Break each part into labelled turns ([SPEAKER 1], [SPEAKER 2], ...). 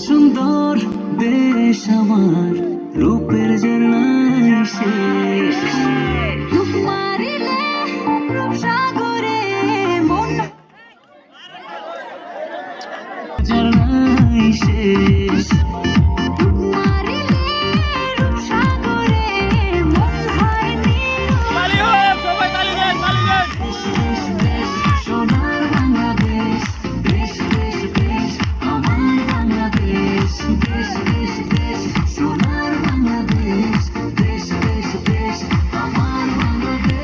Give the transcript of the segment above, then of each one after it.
[SPEAKER 1] সুন্দর দেশ আমার, রূপের ঝর্ণায় শেষ।
[SPEAKER 2] ডুব মারিলে রূপসাগরে মন
[SPEAKER 1] ঝর্ণায় শেষ।
[SPEAKER 2] ডুব মারিলে রূপসাগরে মন হয়
[SPEAKER 1] সোনার বাংলাদেশ, দেশ দেশ দেশ আমার বাংলাদেশ, দেশ দেশ দেশ সোনার বাংলাদেশ, দেশ দেশ দেশ আমার বাংলাদেশ।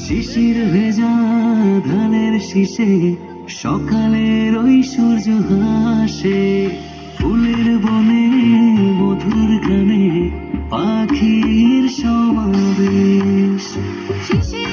[SPEAKER 1] শিশির ভেজা ধানের শীষে সকালের ওই সূর্য হাসে, ফুলের বনে মধুর গানে পাখির সমাবেশ।
[SPEAKER 2] শিশির